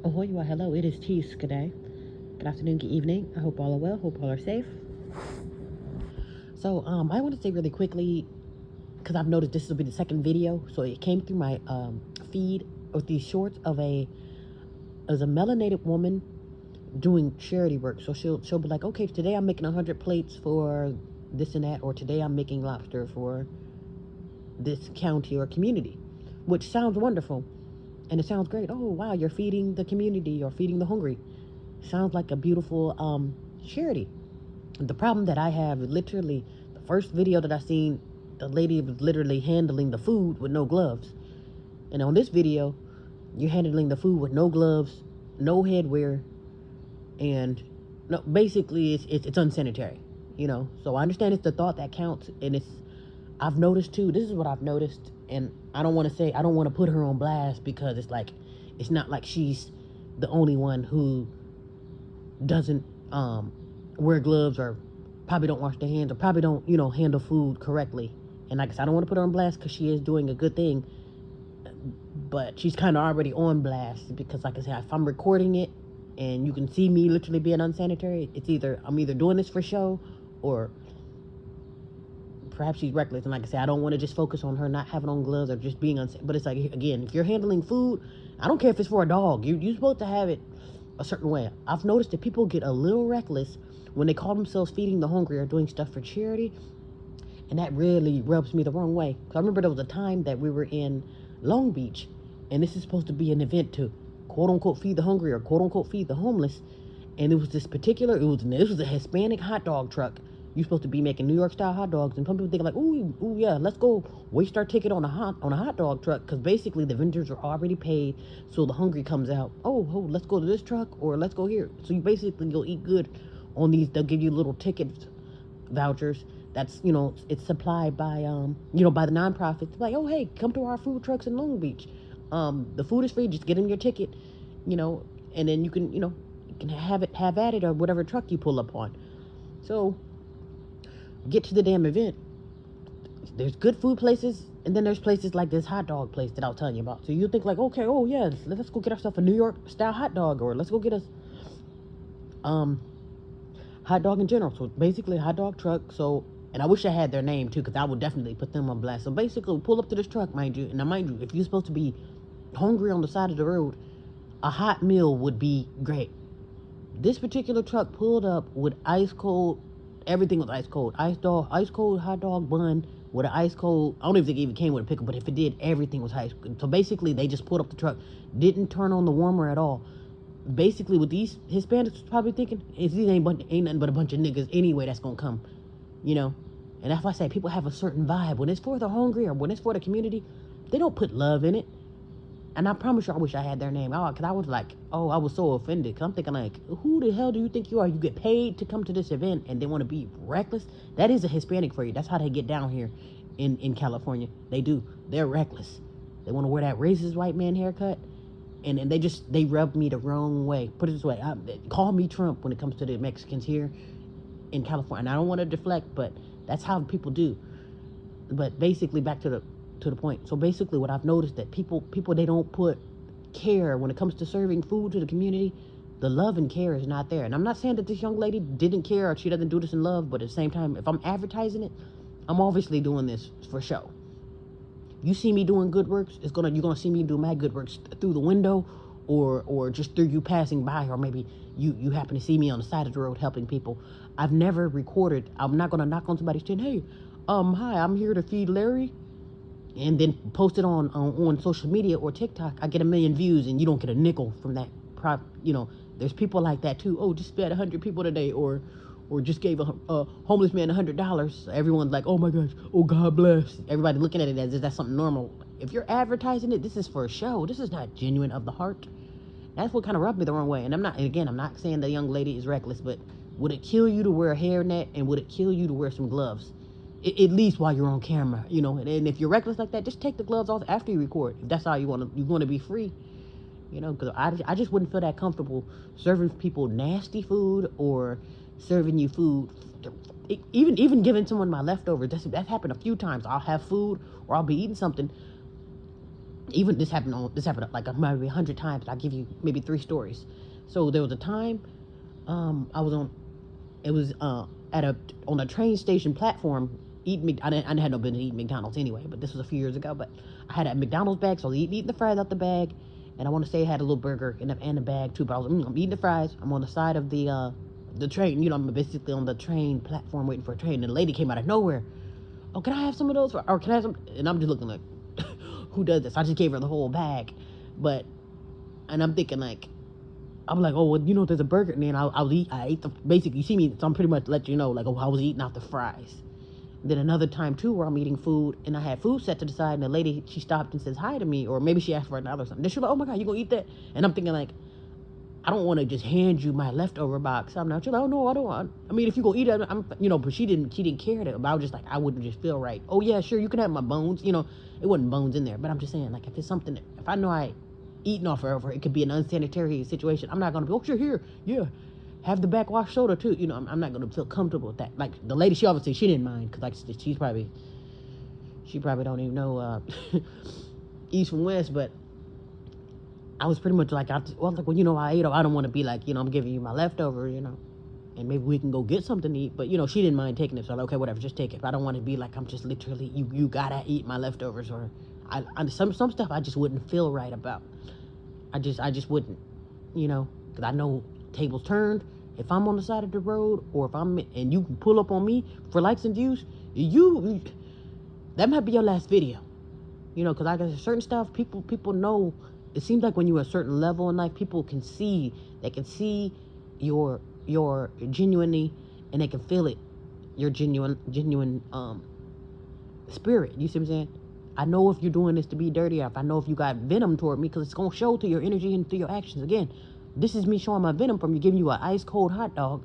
Ahoy, well, hello, it is Tease. Good day. Good afternoon, good evening. I hope all are well. Hope all are safe. So, I want to say really quickly, because I've noticed this will be the second video. So it came through my feed with these shorts of as a melanated woman doing charity work. So she'll be like, okay, today I'm making 100 plates for this and that, or today I'm making lobster for this county or community, which sounds wonderful. And it sounds great. Oh, wow, you're feeding the community, you're feeding the hungry. Sounds like a beautiful charity. The problem that I have is literally the first video that I seen, the lady was literally handling the food with no gloves. And on this video, you're handling the food with no gloves, no headwear, and no, basically it's unsanitary, So I understand it's the thought that counts, and I've noticed too. This is what I've noticed, and I don't want to put her on blast because it's not like she's the only one who doesn't wear gloves or probably don't wash their hands or probably don't handle food correctly. And like I said, I don't want to put her on blast because she is doing a good thing, but she's kind of already on blast because, like I said, if I'm recording it and you can see me literally being unsanitary, I'm either doing this for show or perhaps she's reckless. And like I said, I don't want to just focus on her not having on gloves or just being unsafe. But it's like, again, if you're handling food, I don't care if it's for a dog. You're supposed to have it a certain way. I've noticed that people get a little reckless when they call themselves feeding the hungry or doing stuff for charity. And that really rubs me the wrong way. Because I remember there was a time that we were in Long Beach, and this is supposed to be an event to quote unquote feed the hungry or quote unquote feed the homeless. And it was this was a Hispanic hot dog truck. You're supposed to be making New York style hot dogs, and some people think like, ooh yeah, let's go waste our ticket on a hot dog truck, because basically the vendors are already paid. So the hungry comes out, oh, let's go to this truck or let's go here. So you basically go eat good on these. They'll give you little ticket vouchers. That's it's supplied by by the nonprofits. Like, oh hey, come to our food trucks in Long Beach. The food is free. Just get them your ticket, and then you can have at it or whatever truck you pull up on. So get to the damn event. There's good food places, and then there's places like this hot dog place that I was telling you about. So you think like, okay, oh yeah, let's go get ourselves a New York style hot dog, or let's go get us hot dog in general. So basically a hot dog truck. So, and I wish I had their name too, because I would definitely put them on blast. So basically we pull up to this truck, mind you, and now mind you, if you're supposed to be hungry on the side of the road, a hot meal would be great. This particular truck pulled up with ice cold. Everything was ice cold. Ice cold hot dog bun with an ice cold. I don't even think it even came with a pickle, but if it did, everything was ice cold. So basically, they just pulled up the truck, didn't turn on the warmer at all. Basically, what these Hispanics probably thinking is these ain't nothing but a bunch of niggas anyway that's gonna come, And that's why I say people have a certain vibe when it's for the hungry or when it's for the community. They don't put love in it. And I promise you, I wish I had their name. Because I was like, I was so offended. Because I'm thinking like, who the hell do you think you are? You get paid to come to this event and they want to be reckless? That is a Hispanic for you. That's how they get down here in California. They do. They're reckless. They want to wear that racist white man haircut. And they rub me the wrong way. Put it this way. Call me Trump when it comes to the Mexicans here in California. And I don't want to deflect, but that's how people do. But basically, back to the point. So basically what I've noticed that people they don't put care when it comes to serving food to the community. The love and care is not there. And I'm not saying that this young lady didn't care or she doesn't do this in love, but at the same time, if I'm advertising it, I'm obviously doing this for show. You see me doing good works, you're gonna see me do my good works through the window or just through you passing by, or maybe you happen to see me on the side of the road helping people. I've never recorded. I'm not gonna knock on somebody's chin, hey, hi, I'm here to feed Larry, and then post it on social media or TikTok. I get 1 million views and you don't get a nickel from that. There's people like that too. Oh, just fed 100 people today, or just gave a homeless man $100. Everyone's like, oh my gosh, oh God bless. Everybody looking at it as if that's something normal. If you're advertising it, this is for a show. This is not genuine of the heart. That's what kind of rubbed me the wrong way. And I'm not saying the young lady is reckless, but would it kill you to wear a hairnet, and would it kill you to wear some gloves? At least while you're on camera, and if you're reckless like that, just take the gloves off after you record. If that's how you want to be free, because I just wouldn't feel that comfortable serving people nasty food or serving you food. Even giving someone my leftovers. That's happened a few times. I'll have food or I'll be eating something Even this happened like maybe 100 times. I give you maybe 3 stories. So there was a time, I was on, it was at a on a train station platform eating. I didn't have no business eating McDonald's anyway, but this was a few years ago. But I had a McDonald's bag, so I was eating the fries out the bag, and I want to say I had a little burger in the bag too. But I was I'm eating the fries. I'm on the side of the train. I'm basically on the train platform waiting for a train, and the lady came out of nowhere. Oh, can I have some of those? Or can I have some? And I'm just looking like, who does this? I just gave her the whole bag, and I'm thinking like, I'm like, oh, well, there's a burger, and then I ate basically, you see me, so I'm pretty much let you know, like, oh, I was eating out the fries. And then another time, too, where I'm eating food, and I had food set to the side, and the lady, she stopped and says hi to me, or maybe she asked for another or something. Then she's like, oh, my God, you gonna eat that? And I'm thinking, like, I don't want to just hand you my leftover box. I'm not, she's like, oh, no, I don't want, I mean, if you go eat it, but she didn't care that, but I was just like, I wouldn't just feel right. Oh, yeah, sure, you can have my bones, it wasn't bones in there, but I'm just saying, like, if it's something, if I know I eating off her, it could be an unsanitary situation. I'm not gonna be, oh, sure, here, yeah, have the backwash soda too. I'm not gonna feel comfortable with that. Like the lady, she obviously she didn't mind because like she probably don't even know east from west. But I was pretty much like, I ate. I don't want to be like, I'm giving you my leftover, and maybe we can go get something to eat. But she didn't mind taking it, so I'm like, okay, whatever, just take it. But I don't want to be like I'm just literally you gotta eat my leftovers, or some stuff I just wouldn't feel right about. I just wouldn't, because I know tables turned. If I'm on the side of the road, or if and you can pull up on me for likes and views, that might be your last video, because I got certain stuff. People know. It seems like when you're at a certain level in life, people can see. They can see your genuinely, and they can feel it. Your genuine spirit. You see what I'm saying? I know if you're doing this to be dirty, or if I know if you got venom toward me, because it's going to show through your energy and through your actions. Again, this is me showing my venom from you, giving you an ice cold hot dog,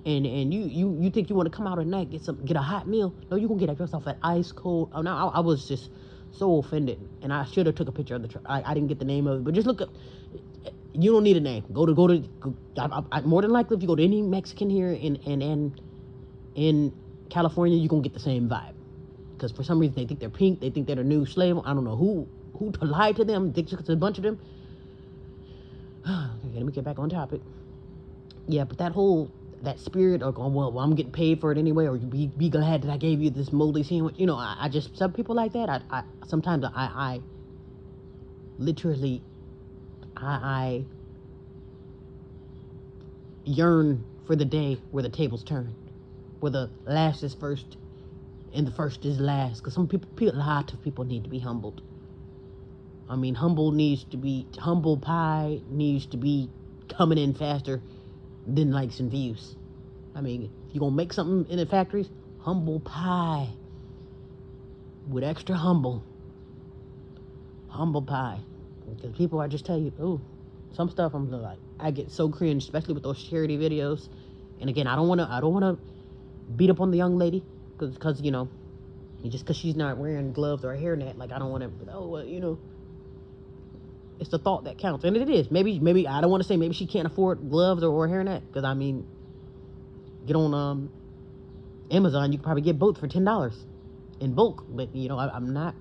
and you think you want to come out at night, get a hot meal. No, you going to get yourself an ice cold. Oh, now I was just so offended, and I should have took a picture of the truck. I didn't get the name of it, but just look up. You don't need a name. Go to more than likely, if you go to any Mexican here in California, you're going to get the same vibe. Because for some reason they think they're pink, they think they're the new slave. I don't know who lied to them. It's a bunch of them. Okay, let me get back on topic. Yeah, but that spirit of going, well, I'm getting paid for it anyway, or be glad that I gave you this moldy sandwich. I just, some people like that. I sometimes I literally I yearn for the day where the tables turn, where the last is first and the first is last. Because a lot of people need to be humbled. I mean, humble pie needs to be coming in faster than likes and views. I mean, if you're gonna make something in the factories, humble pie with extra humble pie. Because people are just tell you, oh, some stuff I'm like, I get so cringe, especially with those charity videos. And again, I don't wanna beat up on the young lady. Because just because she's not wearing gloves or a hairnet, like I don't want to, it's the thought that counts. And it is. Maybe I don't want to say maybe she can't afford gloves or a hairnet. Because, I mean, get on Amazon, you can probably get both for $10 in bulk. But, I'm not,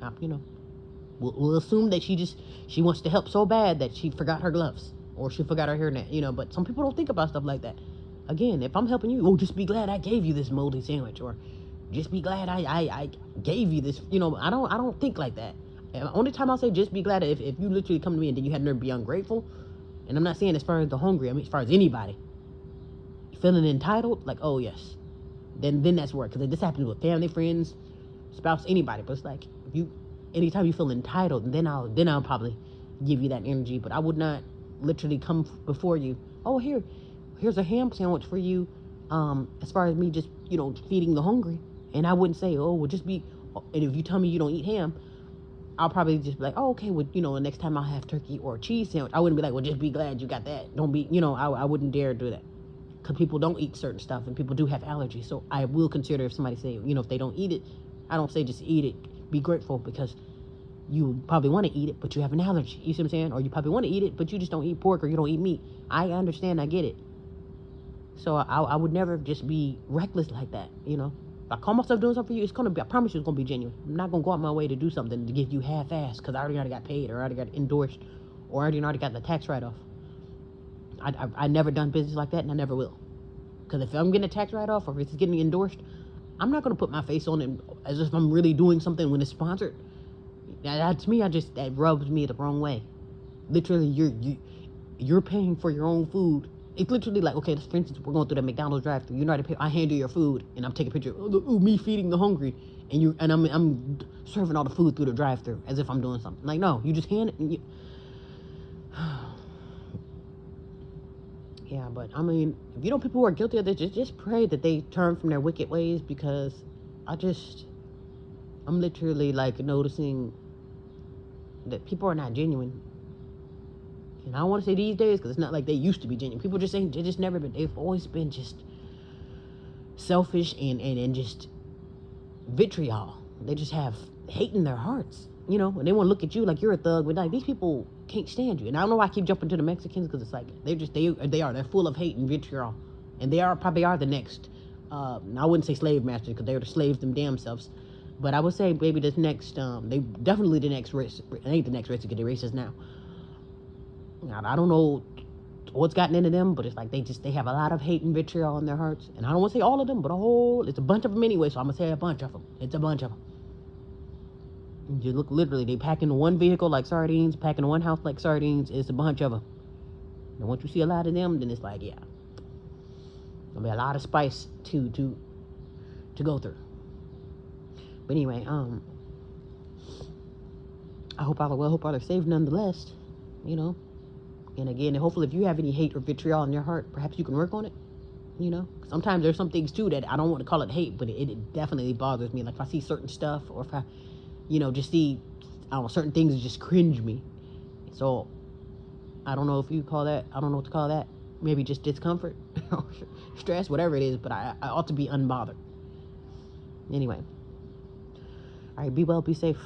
we'll assume that she wants to help so bad that she forgot her gloves. Or she forgot her hairnet, but some people don't think about stuff like that. Again, if I'm helping you, just be glad I gave you this moldy sandwich. Or just be glad I gave you this. I don't think like that. And the only time I'll say just be glad if you literally come to me and then you had nerve to be ungrateful. And I'm not saying as far as the hungry. I mean as far as anybody feeling entitled, like, oh yes, then that's work. Because this happens with family, friends, spouse, anybody. But it's like anytime you feel entitled, then I'll probably give you that energy. But I would not literally come before you. Oh, here's a ham sandwich for you. As far as me just feeding the hungry. And I wouldn't say, oh, well, just be, and if you tell me you don't eat ham, I'll probably just be like, oh, okay, well, the next time I'll have turkey or a cheese sandwich. I wouldn't be like, well, just be glad you got that. Don't be, I wouldn't dare do that. Because people don't eat certain stuff, and people do have allergies. So I will consider if somebody say, if they don't eat it, I don't say just eat it. Be grateful, because you probably want to eat it, but you have an allergy. You see what I'm saying? Or you probably want to eat it, but you just don't eat pork, or you don't eat meat. I understand, I get it. So I would never just be reckless like that, If I call myself doing something for you, it's gonna be, I promise you, it's gonna be genuine. I'm not gonna go out my way to do something to give you half-assed because I already got paid, or I already got endorsed, or I already got the tax write-off. I never done business like that, and I never will. Because if I'm getting a tax write-off, or if it's getting endorsed, I'm not gonna put my face on it as if I'm really doing something when it's sponsored. That to me, that rubs me the wrong way. Literally, you're paying for your own food. It's literally like, okay, for instance, we're going through the McDonald's drive-thru. You know how to pay. I hand you your food, and I'm taking a picture of me feeding the hungry, and I'm serving all the food through the drive-thru as if I'm doing something. Like, no, you just hand it. And yeah, but I mean, if you know people who are guilty of this, just pray that they turn from their wicked ways, because I'm literally like noticing that people are not genuine. And I don't want to say these days, because it's not like they used to be genuine. People just ain't, they just never been, they've always been just selfish and just vitriol. They just have hate in their hearts, you know, and they want to look at you like you're a thug, but like, these people can't stand you. And I don't know why I keep jumping to the Mexicans, because it's like, they're full of hate and vitriol. And they probably are the next, I wouldn't say slave masters, because they're the slaves them damn selves. But I would say maybe this next, they definitely the next race. It ain't the next race, because they're racist now. I don't know what's gotten into them, but it's like they have a lot of hate and vitriol in their hearts. And I don't want to say all of them, but it's a bunch of them anyway, so I'm going to say a bunch of them. It's a bunch of them. You look, literally, they pack into one vehicle like sardines, pack into one house like sardines. It's a bunch of them. And once you see a lot of them, then it's like, yeah, there'll be a lot of spice to go through. But anyway, I hope all are well, hope all are safe nonetheless, you know. And again, hopefully if you have any hate or vitriol in your heart, perhaps you can work on it, you know. Sometimes there's some things too that I don't want to call it hate, but it definitely bothers me. Like if I see certain stuff, or if I, you know, just see, I don't know, certain things that just cringe me. So I don't know if you call that, I don't know what to call that. Maybe just discomfort, stress, whatever it is, but I ought to be unbothered. Anyway. All right, be well, be safe.